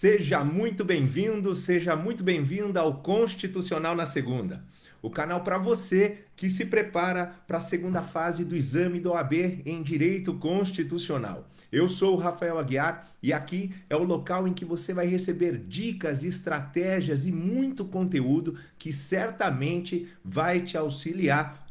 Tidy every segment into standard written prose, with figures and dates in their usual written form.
Seja muito bem-vindo, seja muito bem-vinda ao Constitucional na Segunda, o canal para você que se prepara para a segunda fase do exame da OAB em Direito Constitucional. Eu sou o Rafael Aguiar e aqui é o local em que você vai receber dicas, estratégias e muito conteúdo que certamente vai te auxiliar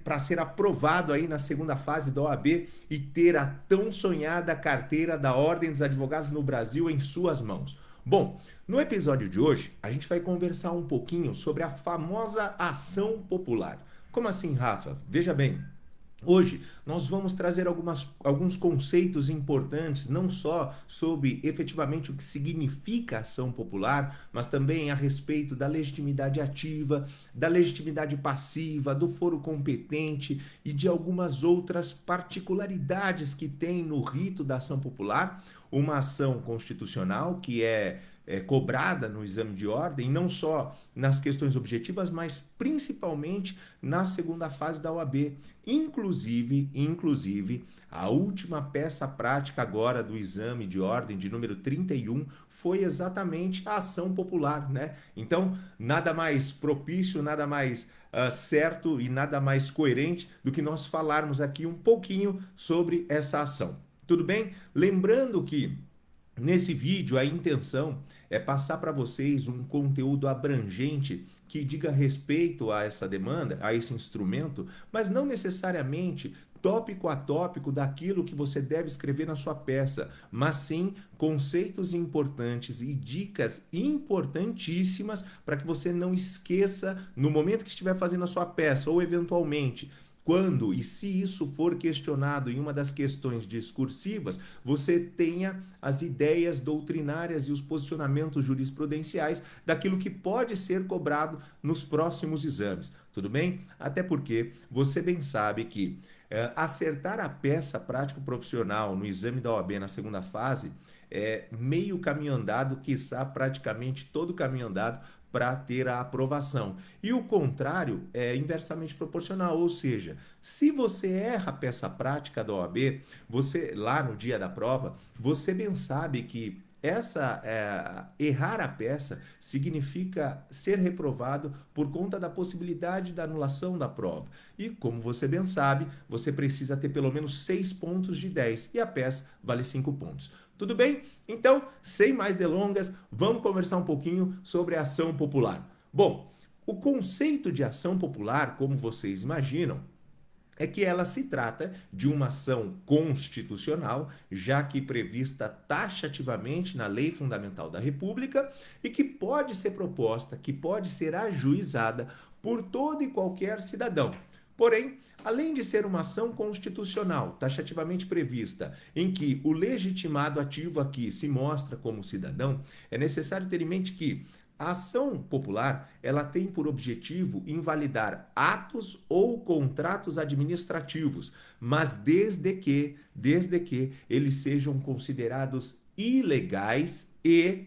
para ser aprovado aí na segunda fase da OAB e ter a tão sonhada carteira da Ordem dos Advogados no Brasil em suas mãos. Bom, no episódio de hoje a gente vai conversar um pouquinho sobre a famosa ação popular. Como assim, Rafa? Veja bem, hoje nós vamos trazer alguns conceitos importantes, não só sobre efetivamente o que significa ação popular, mas também a respeito da legitimidade ativa, da legitimidade passiva, do foro competente e de algumas outras particularidades que tem no rito da ação popular, uma ação constitucional que é cobrada no exame de ordem, não só nas questões objetivas, mas principalmente na segunda fase da OAB. Inclusive, a última peça prática agora do exame de ordem de número 31 foi exatamente a ação popular, né? Então, nada mais propício, nada mais certo e nada mais coerente do que nós falarmos aqui um pouquinho sobre essa ação. Tudo bem? Lembrando que nesse vídeo, a intenção é passar para vocês um conteúdo abrangente que diga respeito a essa demanda, a esse instrumento, mas não necessariamente tópico a tópico daquilo que você deve escrever na sua peça, mas sim conceitos importantes e dicas importantíssimas para que você não esqueça no momento que estiver fazendo a sua peça ou eventualmente quando e se isso for questionado em uma das questões discursivas, você tenha as ideias doutrinárias e os posicionamentos jurisprudenciais daquilo que pode ser cobrado nos próximos exames. Tudo bem? Até porque você bem sabe que acertar a peça prático-profissional no exame da OAB na segunda fase é meio caminho andado, quiçá praticamente todo caminho andado para ter a aprovação. E o contrário é inversamente proporcional, ou seja, se você erra a peça prática da OAB, você lá no dia da prova, você bem sabe que errar a peça significa ser reprovado por conta da possibilidade da anulação da prova. E como você bem sabe, você precisa ter pelo menos 6 pontos de 10 e a peça vale 5 pontos. Tudo bem? Então, sem mais delongas, vamos conversar um pouquinho sobre a ação popular. Bom, o conceito de ação popular, como vocês imaginam, é que ela se trata de uma ação constitucional, já que prevista taxativamente na Lei Fundamental da República e que pode ser proposta, que pode ser ajuizada por todo e qualquer cidadão. Porém, além de ser uma ação constitucional taxativamente prevista, em que o legitimado ativo aqui se mostra como cidadão, é necessário ter em mente que a ação popular, ela tem por objetivo invalidar atos ou contratos administrativos, mas desde que eles sejam considerados ilegais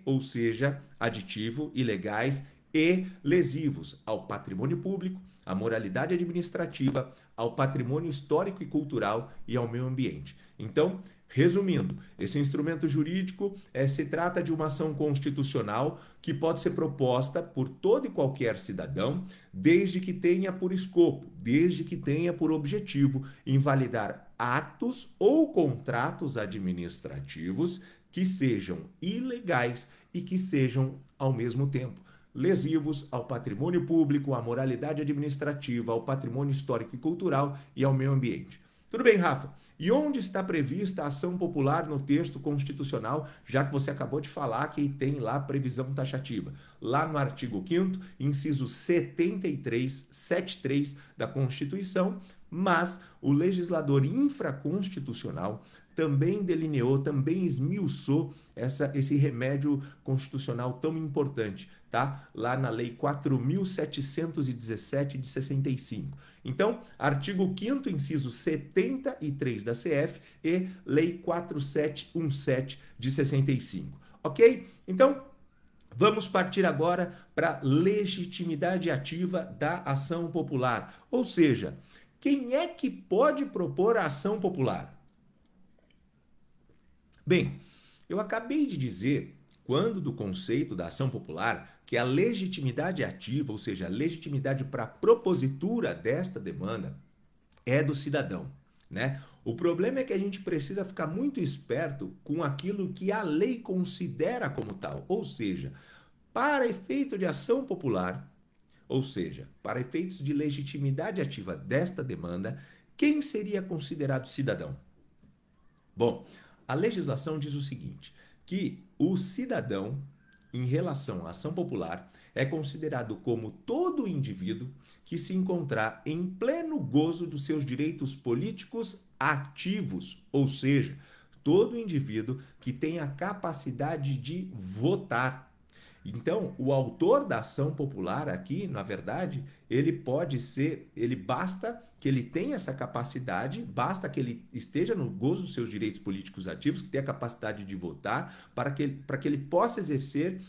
ou seja, aditivo, ilegais e lesivos ao patrimônio público, à moralidade administrativa, ao patrimônio histórico e cultural e ao meio ambiente. Então, resumindo, esse instrumento jurídico se trata de uma ação constitucional que pode ser proposta por todo e qualquer cidadão, desde que tenha por escopo, desde que tenha por objetivo invalidar atos ou contratos administrativos que sejam ilegais e que sejam, ao mesmo tempo, lesivos ao patrimônio público, à moralidade administrativa, ao patrimônio histórico e cultural e ao meio ambiente. Tudo bem, Rafa? E onde está prevista a ação popular no texto constitucional, já que você acabou de falar que tem lá previsão taxativa? Lá no artigo 5º, inciso 73 da Constituição, mas o legislador infraconstitucional também delineou, também esmiuçou esse remédio constitucional tão importante, tá? Lá na Lei 4.717 de 65. Então, artigo 5º, inciso 73 da CF e Lei 4717 de 65. Ok? Então, vamos partir agora para a legitimidade ativa da ação popular. Ou seja, quem é que pode propor a ação popular? Bem, eu acabei de dizer quando do conceito da ação popular, que a legitimidade ativa, ou seja, a legitimidade para a propositura desta demanda, é do cidadão, né? O problema é que a gente precisa ficar muito esperto com aquilo que a lei considera como tal, ou seja, para efeito de ação popular, ou seja, para efeitos de legitimidade ativa desta demanda, quem seria considerado cidadão? Bom, a legislação diz o seguinte, que o cidadão, em relação à ação popular, é considerado como todo indivíduo que se encontrar em pleno gozo dos seus direitos políticos ativos, ou seja, todo indivíduo que tem a capacidade de votar. Então, o autor da ação popular aqui, na verdade, ele pode ser, ele basta que ele tenha essa capacidade, basta que ele esteja no gozo dos seus direitos políticos ativos, que tenha a capacidade de votar, para que ele possa exercer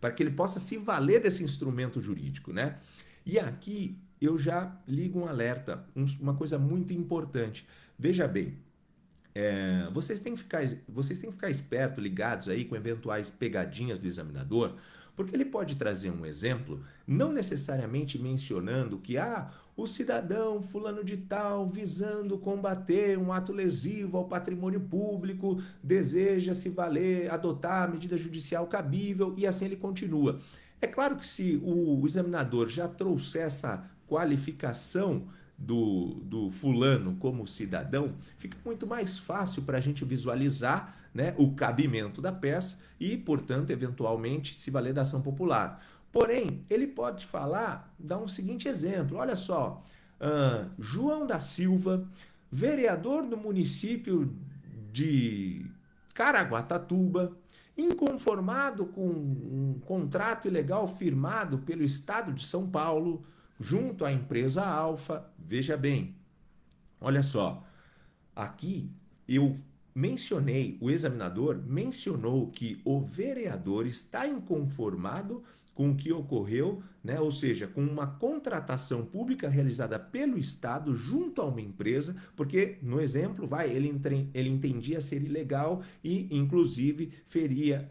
para que ele possa se valer desse instrumento jurídico, né? E aqui eu já ligo um alerta, uma coisa muito importante. Veja bem, vocês têm que ficar espertos, ligados aí com eventuais pegadinhas do examinador, porque ele pode trazer um exemplo, não necessariamente mencionando que o cidadão fulano de tal, visando combater um ato lesivo ao patrimônio público, deseja se valer, adotar a medida judicial cabível, e assim ele continua. É claro que se o examinador já trouxer essa qualificação do fulano como cidadão, fica muito mais fácil para a gente visualizar, né, o cabimento da peça e, portanto, eventualmente se valer da ação popular. Porém, ele pode falar, dar um seguinte exemplo: olha só, João da Silva, vereador do município de Caraguatatuba, inconformado com um contrato ilegal firmado pelo Estado de São Paulo junto à empresa Alfa. Veja bem, olha só, aqui eu mencionei, o examinador mencionou que o vereador está inconformado com o que ocorreu, né? Ou seja, com uma contratação pública realizada pelo Estado junto a uma empresa, porque no exemplo, ele entendia ser ilegal e, inclusive, feria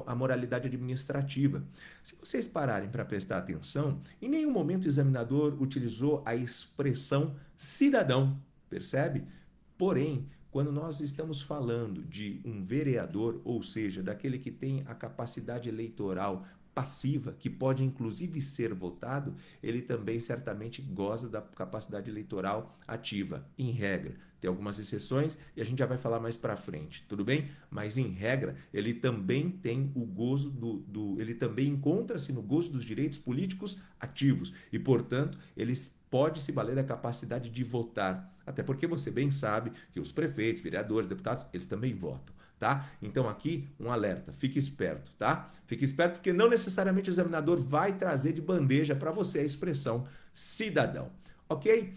a moralidade administrativa. Se vocês pararem para prestar atenção, em nenhum momento o examinador utilizou a expressão cidadão, percebe? Porém, quando nós estamos falando de um vereador, ou seja, daquele que tem a capacidade eleitoral passiva, que pode inclusive ser votado, ele também certamente goza da capacidade eleitoral ativa, em regra. Tem algumas exceções e a gente já vai falar mais para frente, tudo bem? Mas em regra, ele também tem o gozo ele também encontra-se no gozo dos direitos políticos ativos e, portanto, ele pode se valer da capacidade de votar. Até porque você bem sabe que os prefeitos, vereadores, deputados, eles também votam, tá? Então aqui um alerta, fique esperto, tá? Fique esperto porque não necessariamente o examinador vai trazer de bandeja para você a expressão cidadão, ok?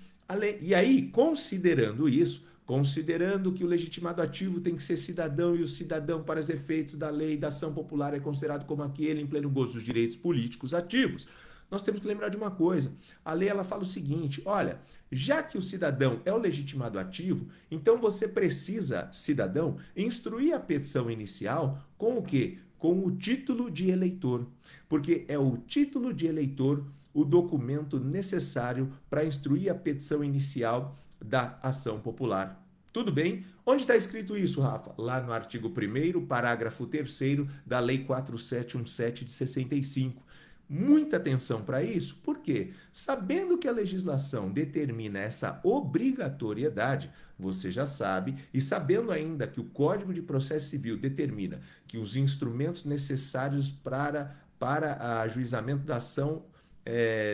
E aí, considerando isso, considerando que o legitimado ativo tem que ser cidadão e o cidadão, para os efeitos da lei da ação popular, é considerado como aquele em pleno gozo dos direitos políticos ativos, nós temos que lembrar de uma coisa. A lei ela fala o seguinte: olha, já que o cidadão é o legitimado ativo, então você precisa, cidadão, instruir a petição inicial com o quê? Com o título de eleitor. Porque é o título de eleitor o documento necessário para instruir a petição inicial da ação popular. Tudo bem? Onde está escrito isso, Rafa? Lá no artigo 1º, parágrafo 3º da Lei 4717 de 65. Muita atenção para isso, por quê? Sabendo que a legislação determina essa obrigatoriedade, você já sabe, e sabendo ainda que o Código de Processo Civil determina que os instrumentos necessários para ajuizamento da ação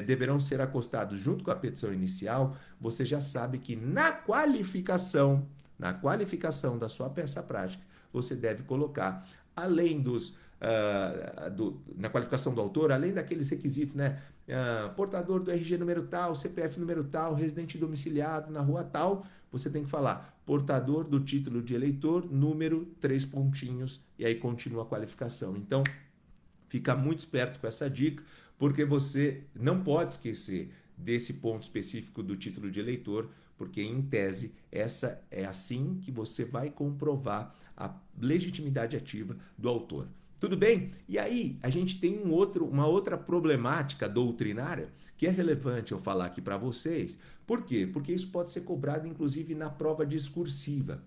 deverão ser acostados junto com a petição inicial, você já sabe que na qualificação da sua peça prática, você deve colocar, além na qualificação do autor, além daqueles requisitos, né? Portador do RG número tal, CPF número tal, residente domiciliado na rua tal, você tem que falar portador do título de eleitor, número 3 pontinhos, e aí continua a qualificação. Então, fica muito esperto com essa dica, porque você não pode esquecer desse ponto específico do título de eleitor, porque em tese Essa é assim que você vai comprovar a legitimidade ativa do autor. Tudo bem? E aí a gente tem uma outra problemática doutrinária que é relevante eu falar aqui para vocês. Por quê? Porque isso pode ser cobrado inclusive na prova discursiva.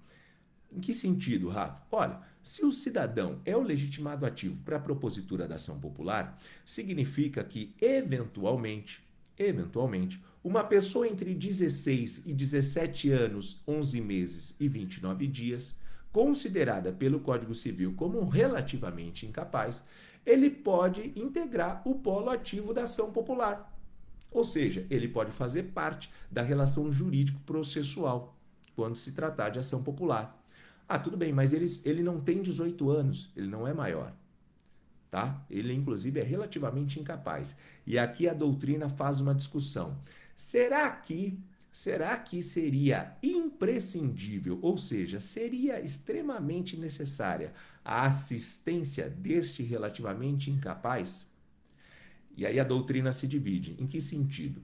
Em que sentido, Rafa? Olha, se o cidadão é o legitimado ativo para a propositura da ação popular, significa que, eventualmente, uma pessoa entre 16 e 17 anos, 11 meses e 29 dias, considerada pelo Código Civil como relativamente incapaz, ele pode integrar o polo ativo da ação popular. Ou seja, ele pode fazer parte da relação jurídico-processual quando se tratar de ação popular. Ah, tudo bem, mas ele não tem 18 anos, ele não é maior, tá? Ele, inclusive, é relativamente incapaz. E aqui a doutrina faz uma discussão. Será que seria imprescindível, ou seja, seria extremamente necessária a assistência deste relativamente incapaz? E aí a doutrina se divide. Em que sentido?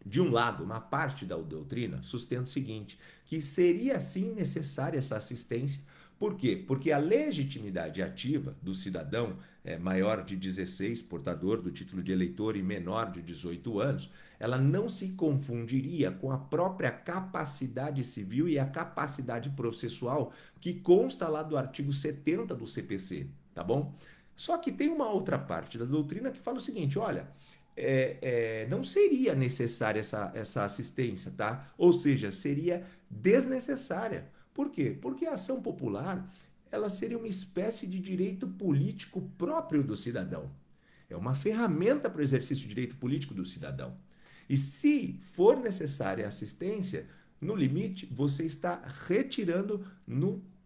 De um lado, uma parte da doutrina sustenta o seguinte, que seria sim necessária essa assistência. Por quê? Porque a legitimidade ativa do cidadão maior de 16, portador do título de eleitor e menor de 18 anos, ela não se confundiria com a própria capacidade civil e a capacidade processual que consta lá do artigo 70 do CPC, tá bom? Só que tem uma outra parte da doutrina que fala o seguinte, olha, não seria necessária essa assistência, tá? Ou seja, seria desnecessária. Por quê? Porque a ação popular, ela seria uma espécie de direito político próprio do cidadão. É uma ferramenta para o exercício do direito político do cidadão. E se for necessária assistência, no limite, você está retirando,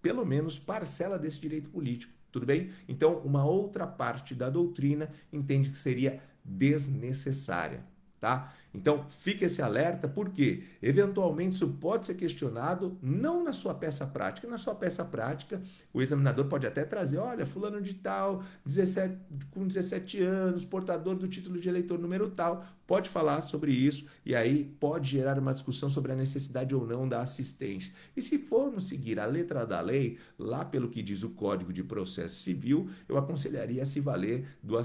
pelo menos, parcela desse direito político. Tudo bem? Então, uma outra parte da doutrina entende que seria desnecessária, tá? Então, fique esse alerta, porque eventualmente isso pode ser questionado não na sua peça prática. Na sua peça prática, o examinador pode até trazer, olha, fulano de tal, com 17 anos, portador do título de eleitor número tal, pode falar sobre isso e aí pode gerar uma discussão sobre a necessidade ou não da assistência. E se formos seguir a letra da lei, lá pelo que diz o Código de Processo Civil, eu aconselharia a se valer do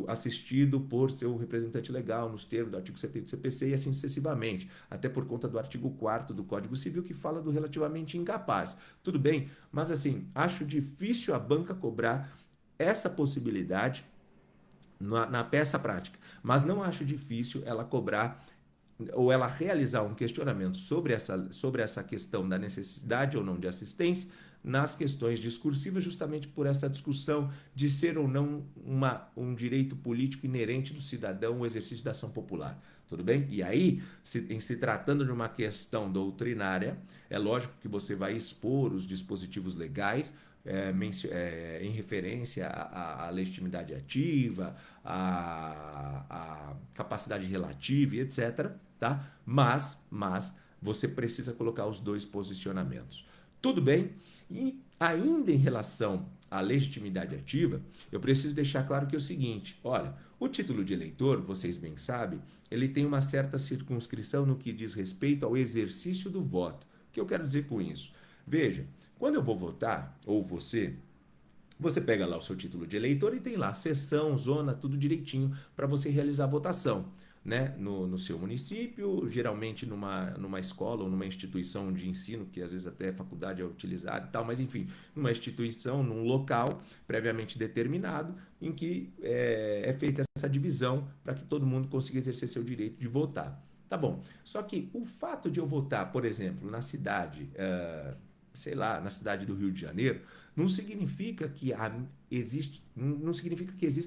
assistido por seu representante legal, nos termos do artigo 70 do CPC e assim sucessivamente, até por conta do artigo 4º do Código Civil, que fala do relativamente incapaz. Tudo bem, mas assim, acho difícil a banca cobrar essa possibilidade na peça prática, mas não acho difícil ela cobrar ou ela realizar um questionamento sobre essa questão da necessidade ou não de assistência nas questões discursivas, justamente por essa discussão de ser ou não um direito político inerente do cidadão o exercício da ação popular. Tudo bem? E aí, em se tratando de uma questão doutrinária, é lógico que você vai expor os dispositivos legais em referência à legitimidade ativa, à capacidade relativa, etc. Tá? Mas você precisa colocar os dois posicionamentos. Tudo bem? E ainda em relação à legitimidade ativa, eu preciso deixar claro que é o seguinte, olha, o título de eleitor, vocês bem sabem, ele tem uma certa circunscrição no que diz respeito ao exercício do voto. O que eu quero dizer com isso? Veja, quando eu vou votar, ou você pega lá o seu título de eleitor e tem lá seção, zona, tudo direitinho para você realizar a votação, né? No seu município, geralmente numa escola ou numa instituição de ensino, que às vezes até a faculdade é utilizada e tal, mas enfim, numa instituição, num local previamente determinado, em que é feita essa divisão para que todo mundo consiga exercer seu direito de votar. Tá bom, só que o fato de eu votar, por exemplo, na cidade, sei lá, na cidade do Rio de Janeiro, não significa que existe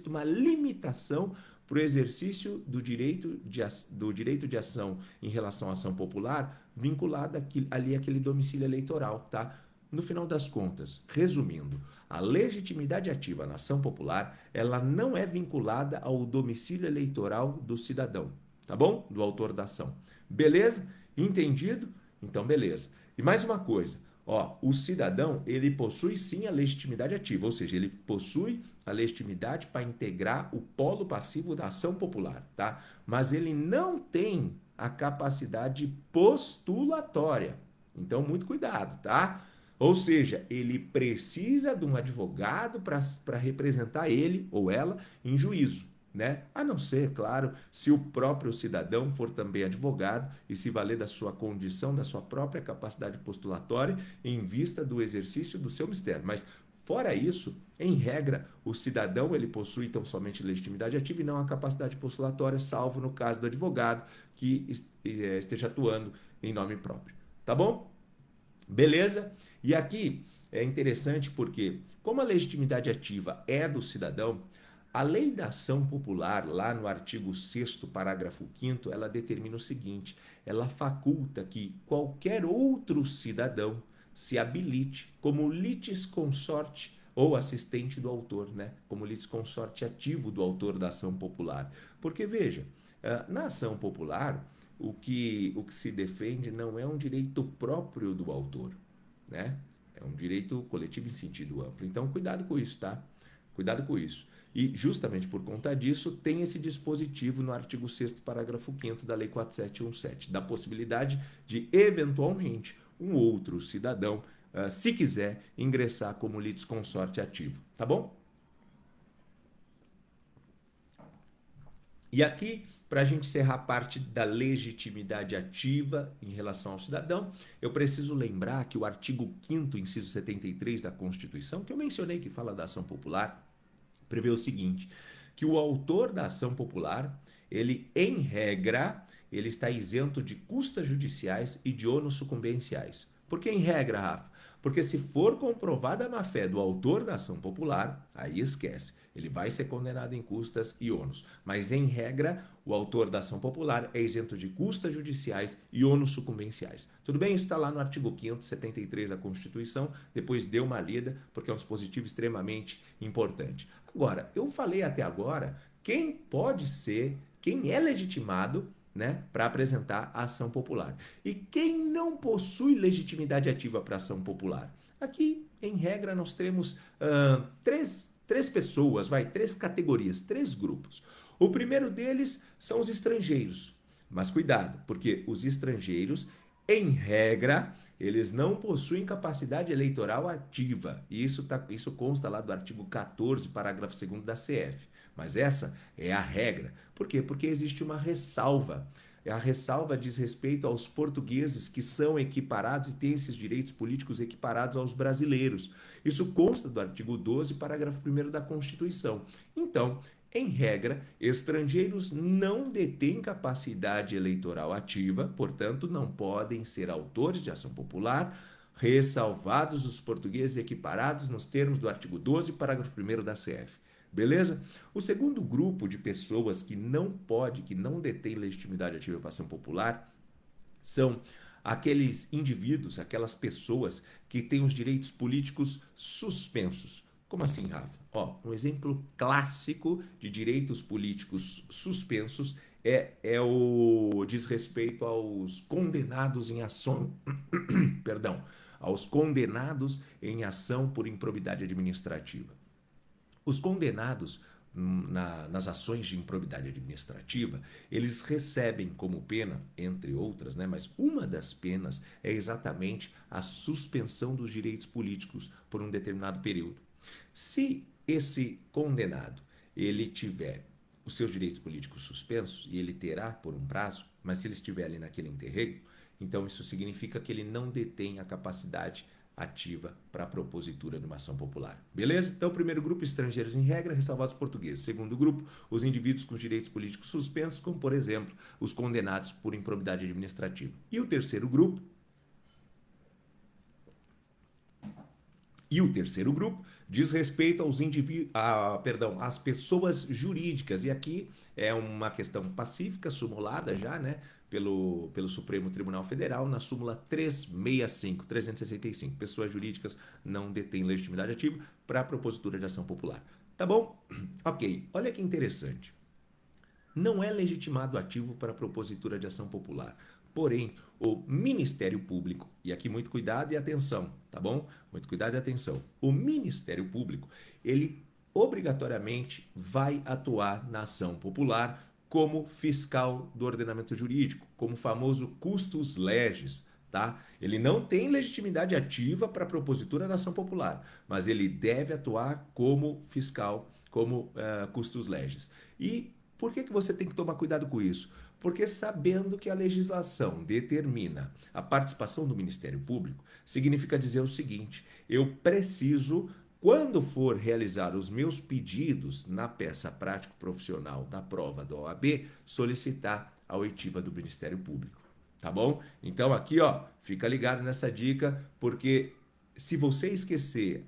uma limitação para o exercício do direito de ação em relação à ação popular vinculada ali àquele domicílio eleitoral, tá? No final das contas, resumindo, a legitimidade ativa na ação popular, ela não é vinculada ao domicílio eleitoral do cidadão, tá bom? Do autor da ação. Beleza? Entendido? Então, beleza. E mais uma coisa, ó, o cidadão, ele possui sim a legitimidade ativa, ou seja, ele possui a legitimidade para integrar o polo passivo da ação popular, tá? Mas ele não tem a capacidade postulatória. Então, muito cuidado, tá? Ou seja, ele precisa de um advogado para representar ele ou ela em juízo, né? A não ser, claro, se o próprio cidadão for também advogado e se valer da sua condição, da sua própria capacidade postulatória em vista do exercício do seu mistério. Mas fora isso, em regra, o cidadão ele possui então somente legitimidade ativa e não a capacidade postulatória, salvo no caso do advogado que esteja atuando em nome próprio. Tá bom? Beleza? E aqui é interessante porque, como a legitimidade ativa é do cidadão, a lei da ação popular, lá no artigo 6º, parágrafo 5º, ela determina o seguinte: ela faculta que qualquer outro cidadão se habilite como litisconsorte ou assistente do autor, né? Como litisconsorte ativo do autor da ação popular. Porque, veja, na ação popular, o que se defende não é um direito próprio do autor, né? É um direito coletivo em sentido amplo. Então, cuidado com isso, tá? Cuidado com isso. E, justamente por conta disso, tem esse dispositivo no artigo 6º, parágrafo 5º da Lei 4717, da possibilidade de, eventualmente, um outro cidadão, se quiser, ingressar como litisconsorte ativo. Tá bom? E aqui, para a gente encerrar a parte da legitimidade ativa em relação ao cidadão, eu preciso lembrar que o artigo 5º, inciso 73 da Constituição, que eu mencionei que fala da ação popular, prevê o seguinte, que o autor da ação popular, ele, em regra, ele está isento de custas judiciais e de ônus sucumbenciais. Por que em regra, Rafa? Porque se for comprovada a má-fé do autor da ação popular, aí esquece. Ele vai ser condenado em custas e ônus. Mas, em regra, o autor da ação popular é isento de custas judiciais e ônus sucumbenciais. Tudo bem? Isso está lá no artigo 5º, 73 da Constituição. Depois dê uma lida, porque é um dispositivo extremamente importante. Agora, eu falei até agora quem pode ser, quem é legitimado, né, para apresentar a ação popular. E quem não possui legitimidade ativa para ação popular? Aqui, em regra, nós temos três pessoas, três categorias, três grupos. O primeiro deles são os estrangeiros. Mas cuidado, porque os estrangeiros, em regra, eles não possuem capacidade eleitoral ativa. E isso consta lá do artigo 14, parágrafo 2º da CF. Mas essa é a regra. Por quê? Porque existe uma ressalva. A ressalva diz respeito aos portugueses que são equiparados e têm esses direitos políticos equiparados aos brasileiros. Isso consta do artigo 12, parágrafo 1º da Constituição. Então, em regra, estrangeiros não detêm capacidade eleitoral ativa, portanto, não podem ser autores de ação popular, ressalvados os portugueses equiparados nos termos do artigo 12, parágrafo 1º da CF. Beleza? O segundo grupo de pessoas que não detém legitimidade ativa para ação popular, são aqueles indivíduos, aquelas pessoas que têm os direitos políticos suspensos. Como assim, Rafa? Um exemplo clássico de direitos políticos suspensos diz respeito aos condenados em ação, perdão, aos condenados em ação por improbidade administrativa. Os condenados nas ações de improbidade administrativa, eles recebem como pena, entre outras, né, mas uma das penas é exatamente a suspensão dos direitos políticos por um determinado período. Se esse condenado ele tiver os seus direitos políticos suspensos, e ele terá por um prazo, mas se ele estiver ali naquele interregno, então isso significa que ele não detém a capacidade ativa para a propositura de uma ação popular. Beleza? Então, primeiro grupo, estrangeiros em regra, ressalvados portugueses. Segundo grupo, os indivíduos com direitos políticos suspensos, como, por exemplo, os condenados por improbidade administrativa. E o terceiro grupo diz respeito aos às pessoas jurídicas. E aqui é uma questão pacífica, sumulada já, né, pelo Supremo Tribunal Federal, na súmula 365. Pessoas jurídicas não detêm legitimidade ativa para a propositura de ação popular. Tá bom? Ok, olha que interessante. Não é legitimado ativo para a propositura de ação popular. Porém, o Ministério Público, e aqui muito cuidado e atenção, tá bom? Muito cuidado e atenção. O Ministério Público, ele obrigatoriamente vai atuar na ação popular como fiscal do ordenamento jurídico, como famoso custos legis, tá? Ele não tem legitimidade ativa para a propositura da ação popular, mas ele deve atuar como fiscal, como custos legis. E por que você tem que tomar cuidado com isso? Porque sabendo que a legislação determina a participação do Ministério Público, significa dizer o seguinte: eu preciso, quando for realizar os meus pedidos na peça prático profissional da prova da OAB, solicitar a oitiva do Ministério Público. Tá bom? Então aqui, ó, fica ligado nessa dica, porque se você esquecer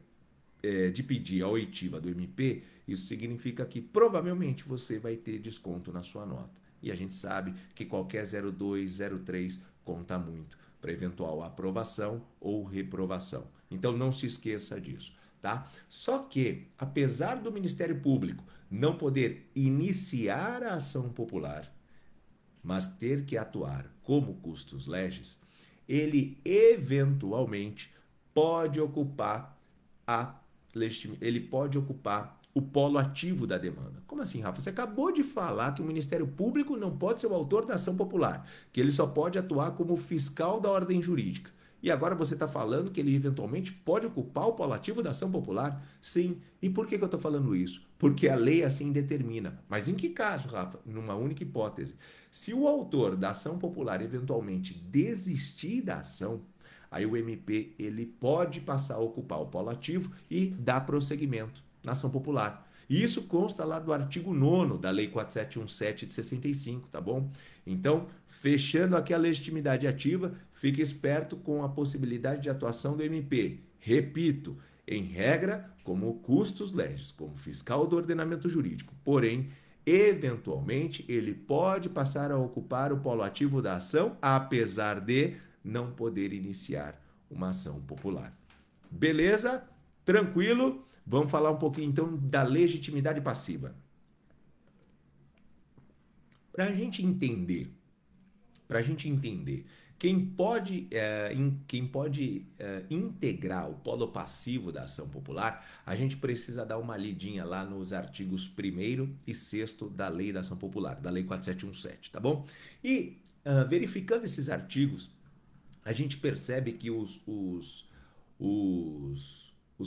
de pedir a oitiva do MP, isso significa que provavelmente você vai ter desconto na sua nota. E a gente sabe que qualquer 02, 03 conta muito para eventual aprovação ou reprovação. Então não se esqueça disso, tá? Só que, apesar do Ministério Público não poder iniciar a ação popular, mas ter que atuar como custos legis, ele eventualmente pode ocupar ele pode ocupar o polo ativo da demanda. Como assim, Rafa? Você acabou de falar que o Ministério Público não pode ser o autor da ação popular, que ele só pode atuar como fiscal da ordem jurídica. E agora você está falando que ele eventualmente pode ocupar o polo ativo da ação popular? Sim. E por que eu estou falando isso? Porque a lei assim determina. Mas em que caso, Rafa? Numa única hipótese. Se o autor da ação popular eventualmente desistir da ação, aí o MP ele pode passar a ocupar o polo ativo e dar prosseguimento na ação popular. E isso consta lá do artigo 9º da Lei 4717 de 65, tá bom? Então, fechando aqui a legitimidade ativa, fique esperto com a possibilidade de atuação do MP. Repito, em regra, como custos legis, como fiscal do ordenamento jurídico. Porém, eventualmente, ele pode passar a ocupar o polo ativo da ação, apesar de não poder iniciar uma ação popular. Beleza? Tranquilo? Vamos falar um pouquinho então da legitimidade passiva. Para a gente entender, quem pode integrar o polo passivo da ação popular, a gente precisa dar uma lidinha lá nos artigos 1º e 6º da Lei da Ação Popular, da Lei 4717, tá bom? E verificando esses artigos, a gente percebe que os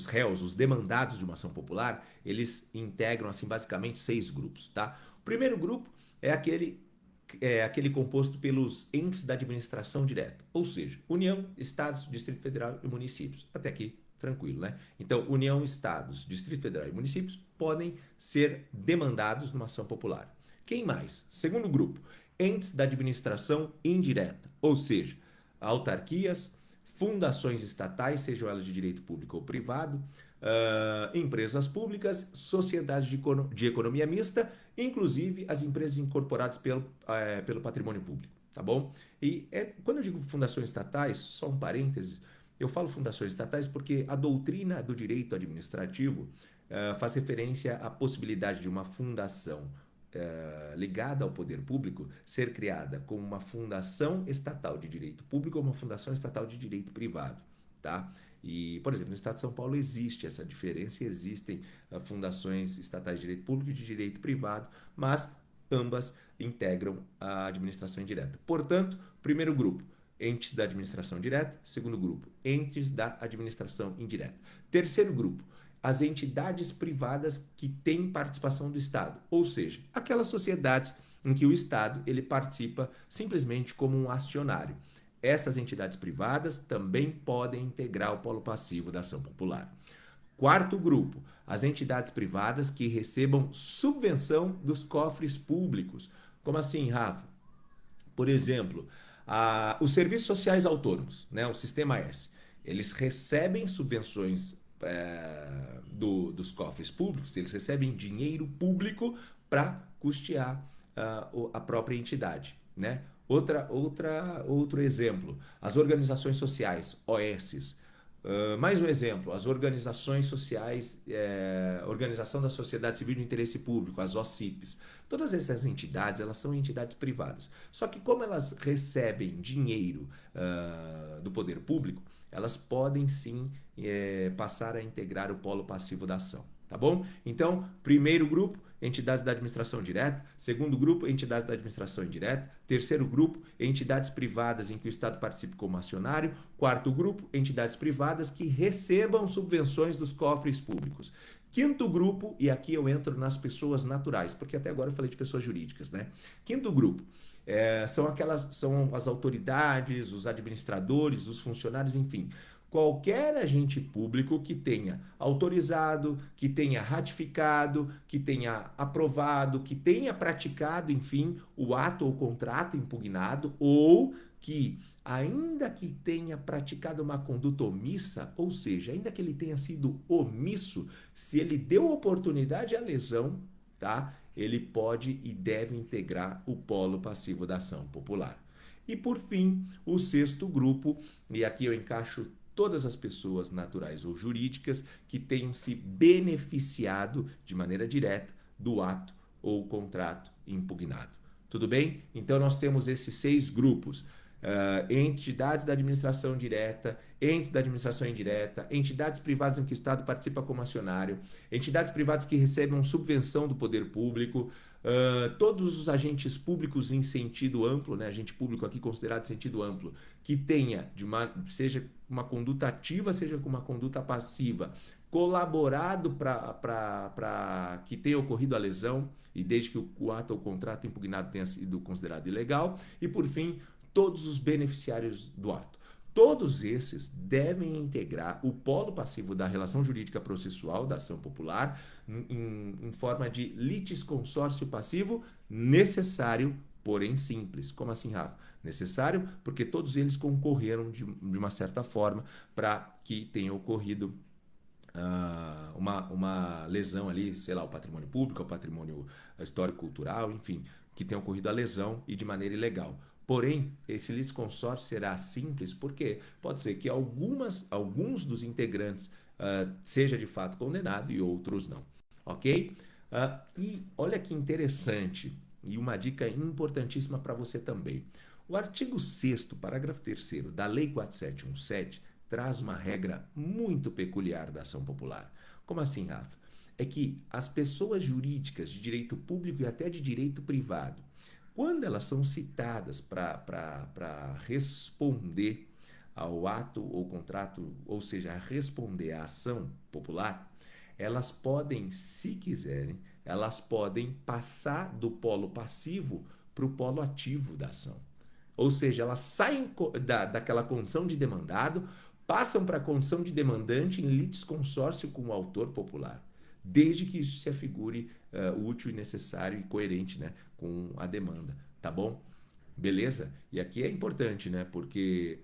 réus, os demandados de uma ação popular, eles integram, assim, basicamente 6 grupos, tá? O primeiro grupo é aquele composto pelos entes da administração direta, ou seja, União, Estados, Distrito Federal e municípios. Até aqui, tranquilo, né? Então, União, Estados, Distrito Federal e municípios podem ser demandados numa ação popular. Quem mais? Segundo grupo, entes da administração indireta, ou seja, autarquias, fundações estatais, sejam elas de direito público ou privado, empresas públicas, sociedades de economia mista, inclusive as empresas incorporadas pelo patrimônio público, tá bom? E quando eu digo fundações estatais, só um parêntese, eu falo fundações estatais porque a doutrina do direito administrativo faz referência à possibilidade de uma fundação ligada ao poder público ser criada como uma fundação estatal de direito público ou uma fundação estatal de direito privado, tá? E, por exemplo, no estado de São Paulo existe essa diferença, existem fundações estatais de direito público e de direito privado, mas ambas integram a administração indireta. Portanto, primeiro grupo, entes da administração direta. Segundo grupo, entes da administração indireta. Terceiro grupo, as entidades privadas que têm participação do Estado, ou seja, aquelas sociedades em que o Estado ele participa simplesmente como um acionário. Essas entidades privadas também podem integrar o polo passivo da ação popular. Quarto grupo, as entidades privadas que recebam subvenção dos cofres públicos. Como assim, Rafa? Por exemplo, os serviços sociais autônomos, né, o Sistema S, eles recebem subvenções dos cofres públicos, eles recebem dinheiro público para custear a própria entidade, né? Outro exemplo, as organizações sociais, OSs. Mais um exemplo, as organizações sociais, Organização da Sociedade Civil de Interesse Público, as OCIPs. Todas essas entidades, elas são entidades privadas. Só que como elas recebem dinheiro do poder público, elas podem sim passar a integrar o polo passivo da ação, tá bom? Então, primeiro grupo, entidades da administração direta. Segundo grupo, entidades da administração indireta. Terceiro grupo, entidades privadas em que o Estado participe como acionário. Quarto grupo, entidades privadas que recebam subvenções dos cofres públicos. Quinto grupo, e aqui eu entro nas pessoas naturais, porque até agora eu falei de pessoas jurídicas, né? Quinto grupo, são as autoridades, os administradores, os funcionários, enfim, qualquer agente público que tenha autorizado, que tenha ratificado, que tenha aprovado, que tenha praticado, enfim, o ato ou contrato impugnado, ou que, ainda que tenha praticado uma conduta omissa, ou seja, ainda que ele tenha sido omisso, se ele deu oportunidade à lesão, tá? Ele pode e deve integrar o polo passivo da ação popular. E por fim, o sexto grupo, e aqui eu encaixo todas as pessoas naturais ou jurídicas que tenham se beneficiado de maneira direta do ato ou contrato impugnado. Tudo bem? Então nós temos esses 6 grupos. Entidades da administração direta, entes da administração indireta, entidades privadas em que o Estado participa como acionário, entidades privadas que recebem subvenção do poder público, todos os agentes públicos em sentido amplo, né, agente público aqui considerado em sentido amplo, que tenha, seja uma conduta ativa, seja com uma conduta passiva, colaborado para que tenha ocorrido a lesão, e desde que o ato ou contrato impugnado tenha sido considerado ilegal, e por fim, todos os beneficiários do ato. Todos esses devem integrar o polo passivo da relação jurídica processual da ação popular em forma de litisconsórcio passivo necessário, porém simples. Como assim, Rafa? Necessário porque todos eles concorreram de uma certa forma para que tenha ocorrido uma lesão ali, sei lá, o patrimônio público, o patrimônio histórico-cultural, enfim, que tenha ocorrido a lesão e de maneira ilegal. Porém, esse litisconsórcio será simples porque pode ser que alguns dos integrantes seja de fato condenado e outros não, ok? E olha que interessante e uma dica importantíssima para você também. O artigo 6º, parágrafo 3º da Lei 4717 traz uma regra muito peculiar da ação popular. Como assim, Rafa? É que as pessoas jurídicas de direito público e até de direito privado, quando elas são citadas para responder ao ato ou contrato, ou seja, responder à ação popular, elas podem, se quiserem, elas podem passar do polo passivo para o polo ativo da ação. Ou seja, elas saem daquela condição de demandado, passam para a condição de demandante em litisconsórcio com o autor popular, desde que isso se afigure útil e necessário e coerente, né, com a demanda, tá bom? Beleza? E aqui é importante, né, porque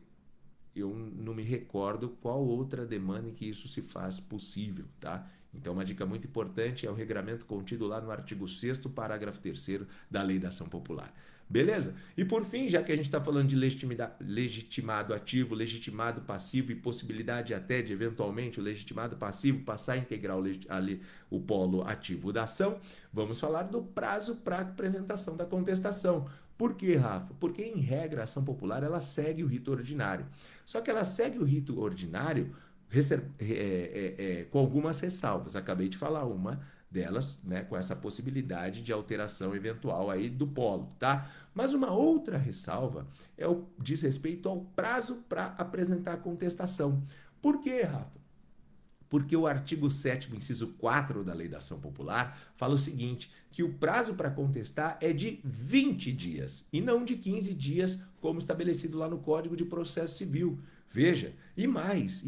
eu não me recordo qual outra demanda em que isso se faz possível, tá? Então, uma dica muito importante é o regramento contido lá no artigo 6º, parágrafo 3º da Lei da Ação Popular. Beleza? E por fim, já que a gente está falando de legitimado ativo, legitimado passivo e possibilidade até de, eventualmente, o legitimado passivo passar a integrar o polo ativo da ação, vamos falar do prazo para apresentação da contestação. Por quê, Rafa? Porque, em regra, a ação popular ela segue o rito ordinário. Só que ela segue o rito ordinário com algumas ressalvas. Acabei de falar uma delas, né, com essa possibilidade de alteração eventual aí do polo, tá? Mas uma outra ressalva diz respeito ao prazo para apresentar a contestação. Por quê, Rafa? Porque o artigo 7º, inciso 4 da Lei da Ação Popular, fala o seguinte, que o prazo para contestar é de 20 dias e não de 15 dias, como estabelecido lá no Código de Processo Civil. Veja, e mais,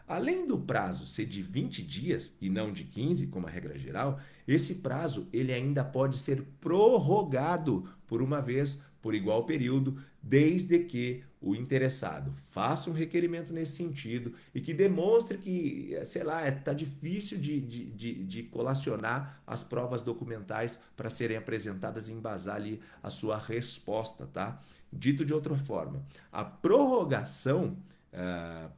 além do prazo ser de 20 dias e não de 15, como a regra geral, esse prazo ele ainda pode ser prorrogado por uma vez, por igual período, desde que o interessado faça um requerimento nesse sentido e que demonstre que, sei lá, está difícil de colacionar as provas documentais para serem apresentadas e embasar ali a sua resposta, tá? Dito de outra forma, a prorrogação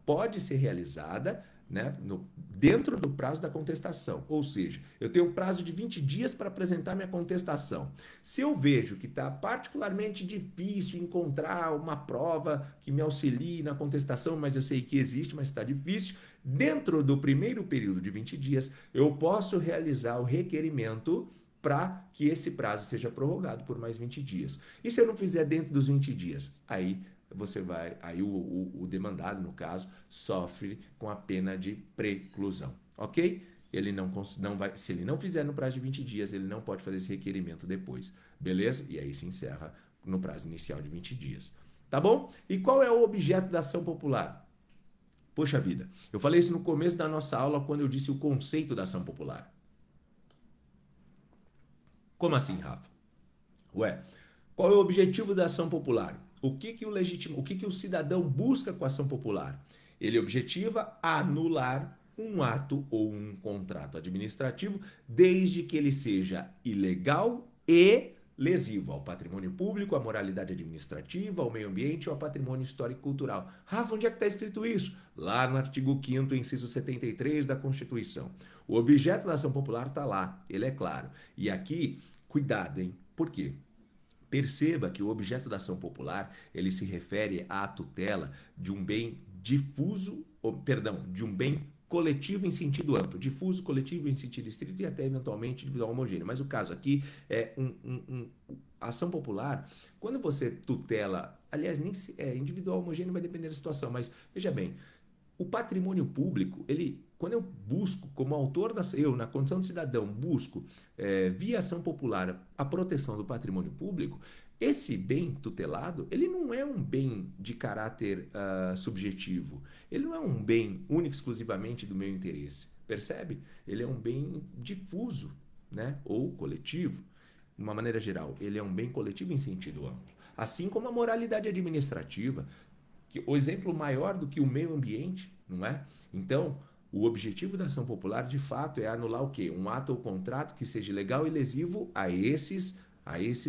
pode ser realizada, né, dentro do prazo da contestação. Ou seja, eu tenho um prazo de 20 dias para apresentar minha contestação. Se eu vejo que está particularmente difícil encontrar uma prova que me auxilie na contestação, mas eu sei que existe, mas está difícil, dentro do primeiro período de 20 dias, eu posso realizar o requerimento para que esse prazo seja prorrogado por mais 20 dias. E se eu não fizer dentro dos 20 dias? Aí o demandado, no caso, sofre com a pena de preclusão, ok? Ele não vai, se ele não fizer no prazo de 20 dias, ele não pode fazer esse requerimento depois, beleza? E aí se encerra no prazo inicial de 20 dias, tá bom? E qual é o objeto da ação popular? Poxa vida, eu falei isso no começo da nossa aula quando eu disse o conceito da ação popular. Como assim, Rafa? Ué, qual é o objetivo da ação popular? O que o cidadão busca com a ação popular? Ele objetiva anular um ato ou um contrato administrativo, desde que ele seja ilegal e lesivo ao patrimônio público, à moralidade administrativa, ao meio ambiente ou ao patrimônio histórico e cultural. Rafa, onde é que está escrito isso? Lá no artigo 5º, inciso 73 da Constituição. O objeto da ação popular está lá, ele é claro. E aqui, cuidado, hein? Por quê? Perceba que o objeto da ação popular, ele se refere à tutela de um bem difuso, de um bem coletivo em sentido amplo, difuso, coletivo em sentido estrito e até eventualmente individual homogêneo. Mas o caso aqui é ação popular, quando você tutela, aliás, nem se, individual homogêneo vai depender da situação, mas veja bem, o patrimônio público, quando eu busco, como autor eu, na condição de cidadão, busco, via ação popular, a proteção do patrimônio público, esse bem tutelado, ele não é um bem de caráter subjetivo. Ele não é um bem único exclusivamente do meu interesse. Percebe? Ele é um bem difuso, né? Ou coletivo. De uma maneira geral, ele é um bem coletivo em sentido amplo. Assim como a moralidade administrativa, o exemplo maior do que o meio ambiente, não é? Então, o objetivo da ação popular, de fato, é anular o quê? Um ato ou contrato que seja legal e lesivo a esses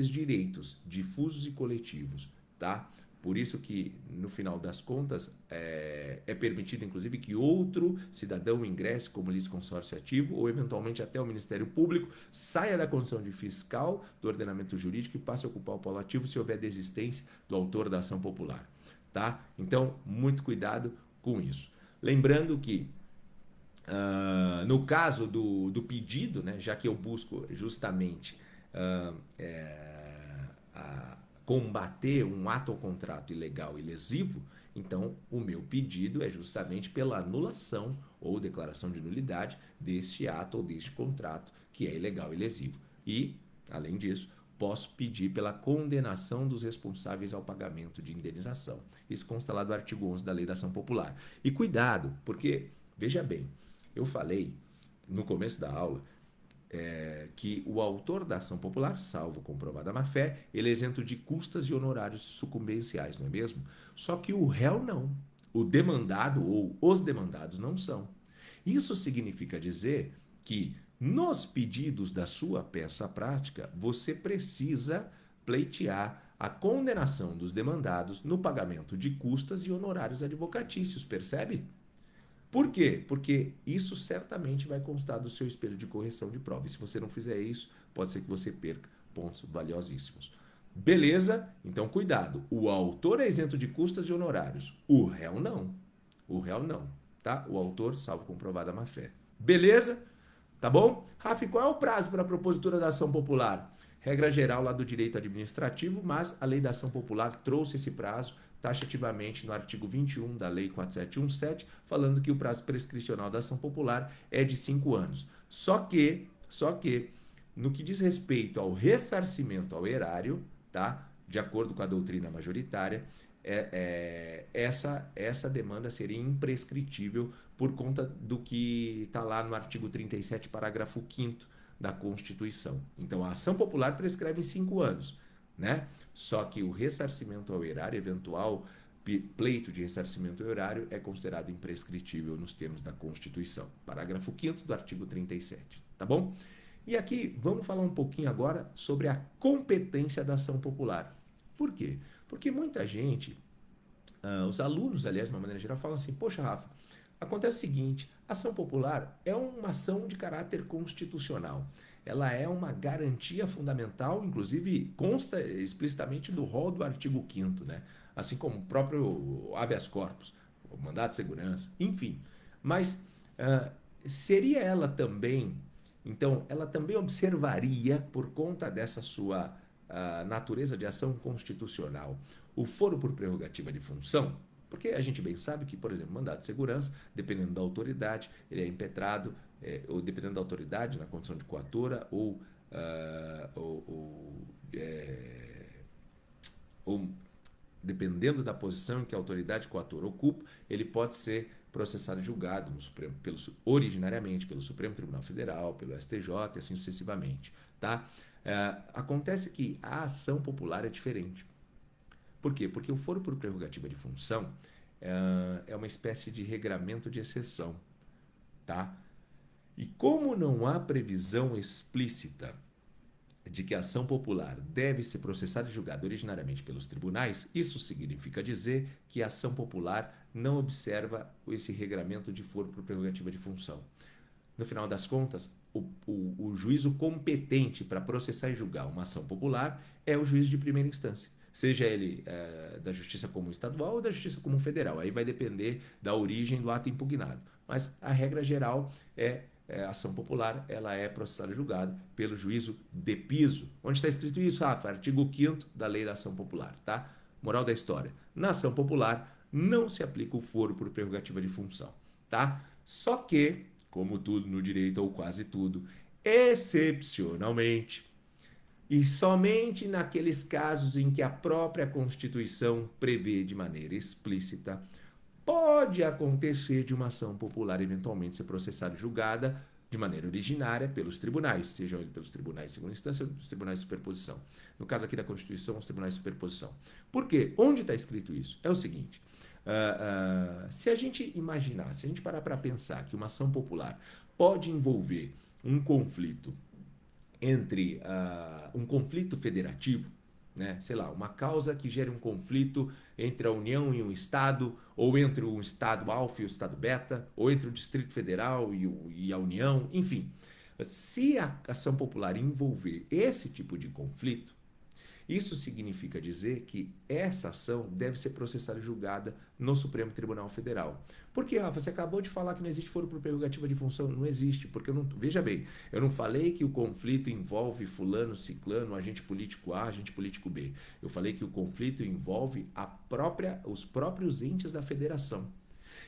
direitos difusos e coletivos, tá? Por isso que, no final das contas, é permitido, inclusive, que outro cidadão ingresse como litisconsórcio ativo ou, eventualmente, até o Ministério Público, saia da condição de fiscal do ordenamento jurídico e passe a ocupar o polo ativo se houver desistência do autor da ação popular. Tá? Então, muito cuidado com isso. Lembrando que, no caso do pedido, né, já que eu busco justamente combater um ato ou contrato ilegal e lesivo, então o meu pedido é justamente pela anulação ou declaração de nulidade deste ato ou deste contrato que é ilegal e lesivo. E, além disso, posso pedir pela condenação dos responsáveis ao pagamento de indenização. Isso consta lá do artigo 11 da Lei da Ação Popular. E cuidado, porque, veja bem, eu falei no começo da aula que o autor da ação popular, salvo comprovada má-fé, ele é isento de custas e honorários sucumbenciais, não é mesmo? Só que o réu não. O demandado ou os demandados não são. Isso significa dizer que nos pedidos da sua peça prática, você precisa pleitear a condenação dos demandados no pagamento de custas e honorários advocatícios, percebe? Por quê? Porque isso certamente vai constar do seu espelho de correção de prova. E se você não fizer isso, pode ser que você perca pontos valiosíssimos. Beleza? Então, cuidado. O autor é isento de custas e honorários. O réu não. O réu não, tá? O autor, salvo comprovada má-fé. Beleza? Tá bom? Rafa, qual é o prazo para a propositura da ação popular? Regra geral lá do direito administrativo, mas a lei da ação popular trouxe esse prazo taxativamente no artigo 21 da lei 4717, falando que o prazo prescricional da ação popular é de 5 anos. Só que, no que diz respeito ao ressarcimento ao erário, tá? De acordo com a doutrina majoritária, essa demanda seria imprescritível por conta do que está lá no artigo 37, parágrafo 5º da Constituição. Então, a ação popular prescreve em 5 anos, né? Só que o ressarcimento ao erário, eventual pleito de ressarcimento ao erário, é considerado imprescritível nos termos da Constituição. Parágrafo 5º do artigo 37, tá bom? E aqui, vamos falar um pouquinho agora sobre a competência da ação popular. Por quê? Porque muita gente, os alunos, aliás, de uma maneira geral, falam assim, poxa, Rafa, acontece o seguinte, a ação popular é uma ação de caráter constitucional. Ela é uma garantia fundamental, inclusive consta explicitamente do rol do artigo 5º, né? Assim como o próprio habeas corpus, o mandato de segurança, enfim. Mas seria ela também Então, ela também observaria, por conta dessa sua natureza de ação constitucional, o foro por prerrogativa de função, porque a gente bem sabe que, por exemplo, mandado de segurança, dependendo da autoridade, ele é impetrado, ou dependendo da autoridade, na condição de coatora, ou dependendo da posição em que a autoridade coatora ocupa, ele pode ser processado e julgado no Supremo, originariamente pelo Supremo Tribunal Federal, pelo STJ e assim sucessivamente. Tá? Acontece que a ação popular é diferente. Por quê? Porque o foro por prerrogativa de função é uma espécie de regramento de exceção. Tá? E como não há previsão explícita de que a ação popular deve ser processada e julgada originariamente pelos tribunais, isso significa dizer que a ação popular não observa esse regramento de foro por prerrogativa de função. No final das contas, o juízo competente para processar e julgar uma ação popular é o juiz de primeira instância, seja ele da Justiça Comum Estadual ou da Justiça Comum Federal. Aí vai depender da origem do ato impugnado. Mas a regra geral a ação popular, ela é processada e julgada pelo juízo de piso. Onde está escrito isso, Rafa? Artigo 5º da Lei da Ação Popular, tá? Moral da história. Na ação popular, não se aplica o foro por prerrogativa de função, tá? Só que, como tudo no direito, ou quase tudo, excepcionalmente, e somente naqueles casos em que a própria Constituição prevê de maneira explícita, pode acontecer de uma ação popular eventualmente ser processada e julgada de maneira originária pelos tribunais, sejam eles pelos tribunais de segunda instância ou dos tribunais de superposição. No caso aqui da Constituição, os tribunais de superposição. Por quê? Onde está escrito isso? É o seguinte, se a gente imaginar, se a gente parar para pensar que uma ação popular pode envolver um conflito entre um conflito federativo, né? Sei lá, uma causa que gere um conflito entre a União e um Estado, ou entre o Estado alfa e o Estado beta, ou entre o Distrito Federal e a União, enfim. Se a ação popular envolver esse tipo de conflito, isso significa dizer que essa ação deve ser processada e julgada no Supremo Tribunal Federal. Por quê, Rafa? Você acabou de falar que não existe foro por prerrogativa de função. Não existe, porque eu não. Veja bem, eu não falei que o conflito envolve fulano, ciclano, agente político A, agente político B. Eu falei que o conflito envolve os próprios entes da federação.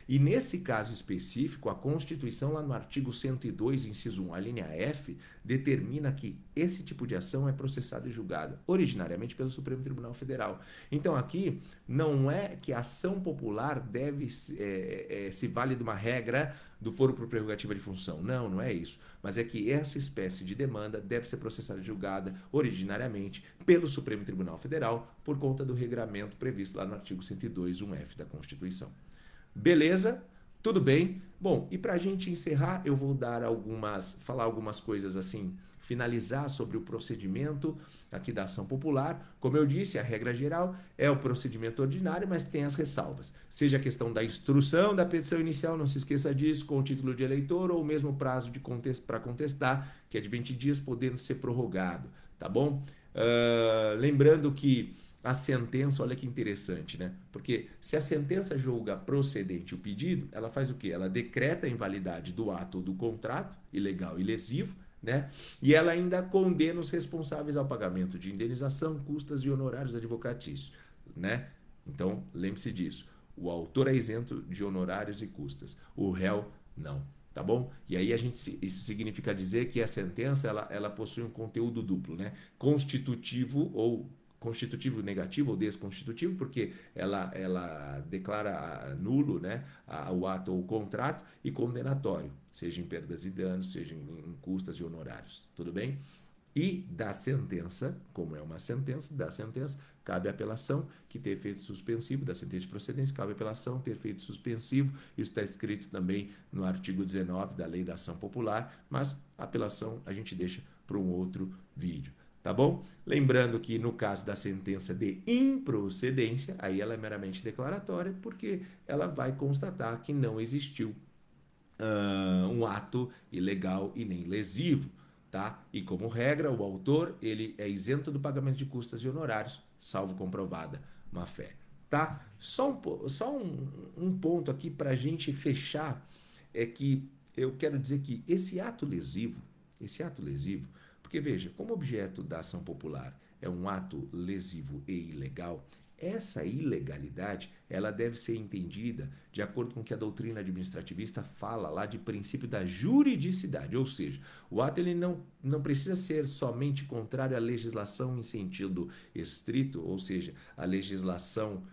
E nesse caso específico, a Constituição, lá no artigo 102, inciso 1, a linha F, determina que esse tipo de ação é processada e julgada originariamente pelo Supremo Tribunal Federal. Então aqui não é que a ação popular deve se vale de uma regra do foro por prerrogativa de função. Não, não é isso. Mas é que essa espécie de demanda deve ser processada e julgada originariamente pelo Supremo Tribunal Federal por conta do regramento previsto lá no artigo 102, 1F da Constituição. Beleza? Tudo bem? Bom, e para a gente encerrar, eu vou falar algumas coisas assim, finalizar sobre o procedimento aqui da ação popular. Como eu disse, a regra geral é o procedimento ordinário, mas tem as ressalvas. Seja a questão da instrução da petição inicial, não se esqueça disso, com o título de eleitor, ou mesmo prazo para contestar, que é de 20 dias, podendo ser prorrogado, tá bom? Lembrando que a sentença, olha que interessante, né? Porque se a sentença julga procedente o pedido, ela faz o quê? Ela decreta a invalidade do ato ou do contrato, ilegal e lesivo, né? E ela ainda condena os responsáveis ao pagamento de indenização, custas e honorários advocatícios, né? Então, lembre-se disso. O autor é isento de honorários e custas, o réu não. Tá bom? E aí isso significa dizer que a sentença ela possui um conteúdo duplo, né? Constitutivo negativo ou desconstitutivo, porque ela declara nulo, né, o ato ou o contrato, e condenatório, seja em perdas e danos, seja em custas e honorários. Tudo bem? E da sentença, como é uma sentença, da sentença cabe apelação, que ter efeito suspensivo, da sentença de procedência, cabe apelação, ter efeito suspensivo. Isso está escrito também no artigo 19 da Lei da Ação Popular, mas a apelação a gente deixa para um outro vídeo. Tá bom? Lembrando que no caso da sentença de improcedência, aí ela é meramente declaratória, porque ela vai constatar que não existiu um ato ilegal e nem lesivo, tá? E como regra, o autor ele é isento do pagamento de custas e honorários, salvo comprovada má-fé, tá? Só um ponto aqui para a gente fechar é que eu quero dizer que esse ato lesivo esse ato lesivo, porque veja, como objeto da ação popular é um ato lesivo e ilegal, essa ilegalidade ela deve ser entendida de acordo com o que a doutrina administrativista fala lá de princípio da juridicidade, ou seja, o ato ele não precisa ser somente contrário à legislação em sentido estrito, ou seja, a legislação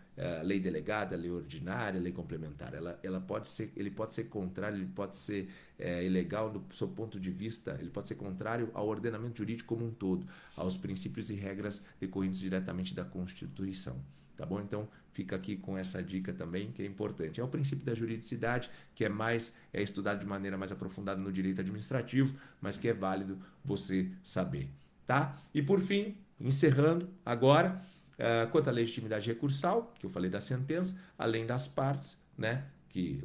lei delegada, lei ordinária, lei complementar, ela pode ser, ele pode ser contrário, ele pode ser ilegal do seu ponto de vista, ele pode ser contrário ao ordenamento jurídico como um todo, aos princípios e regras decorrentes diretamente da Constituição. Tá bom? Então, fica aqui com essa dica também, que é importante. É o princípio da juridicidade, que é estudado de maneira mais aprofundada no direito administrativo, mas que é válido você saber. Tá? E por fim, encerrando agora, quanto à legitimidade recursal, que eu falei da sentença, além das partes, né?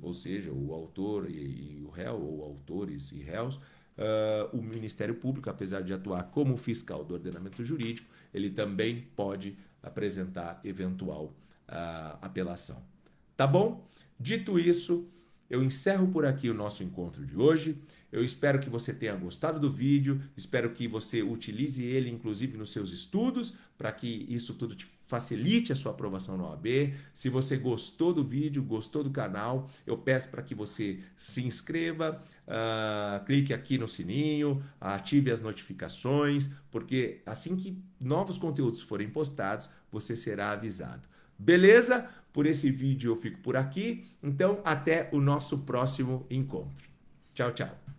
Ou seja, o autor e o réu, ou autores e réus, o Ministério Público, apesar de atuar como fiscal do ordenamento jurídico, ele também pode apresentar eventual apelação. Tá bom? Dito isso, eu encerro por aqui o nosso encontro de hoje. Eu espero que você tenha gostado do vídeo, espero que você utilize ele, inclusive, nos seus estudos, para que isso tudo te facilite a sua aprovação na OAB. Se você gostou do vídeo, gostou do canal, eu peço para que você se inscreva, clique aqui no sininho, ative as notificações, porque assim que novos conteúdos forem postados, você será avisado. Beleza? Por esse vídeo eu fico por aqui, então até o nosso próximo encontro. Tchau, tchau.